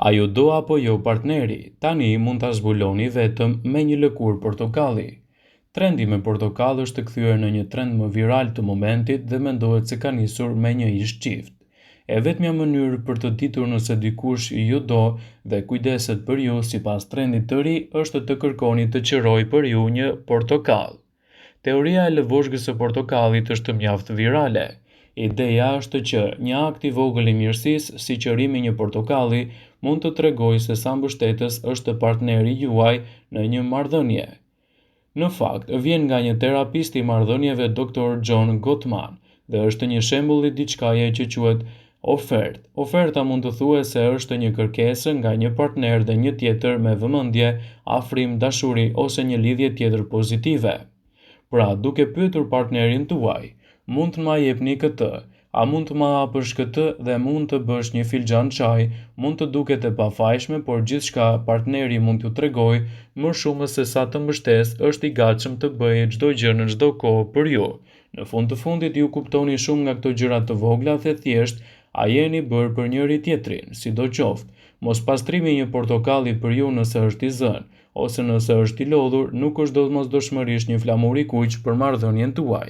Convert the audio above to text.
A ju do apo jo partneri, tani mund ta zbuloni vetëm me një lëkurë portokalli. Trendi me portokall është kthyer në një trend më viral të momentit dhe mendohet se ka nisur me një ish çift. E vetmja mënyrë për të ditur nëse dikush ju do dhe kujdeset për ju sipas trendit të ri është të kërkoni të qirojë për ju një portokall. Teoria e lëvozhgës së portokallit është mjaft virale. Ideja është që një akt i vogël i mirësisë, si qërimi një portokalli, mund të tregojë se sa mbështetës është partneri juaj në një marrëdhënie. Në fakt, vjen nga një terapist i marrëdhënieve Dr. John Gottman dhe është një shembull i diçkaje që quhet ofertë. Oferta mund të thuhet se është një kërkesë nga një partner dhe një tjetër me vëmendje, afrim, dashuri ose një lidhje tjetër pozitive. Pra, duke pyetur partnerin tuaj, mund të ma jepni këtë, a mund të ma hapësh këtë dhe mund të bësh një filxhan çaj, mund të duket e pafajshme, por gjithçka partneri mund t'ju tregojë më shumë se sa të mbështesë, është i gatshëm të bëjë çdo gjë në çdo kohë për ju. Në fund të fundit ju kuptoni shumë nga këto gjëra të vogla dhe thjesht a jeni bërë për njëri tjetrin, sidoqoftë. Mos pastrimi një portokalli për ju nëse është i zënë, ose nëse është i lodhur, nuk është domosdoshmërisht një flamur i kuq për marrëdhënien tuaj.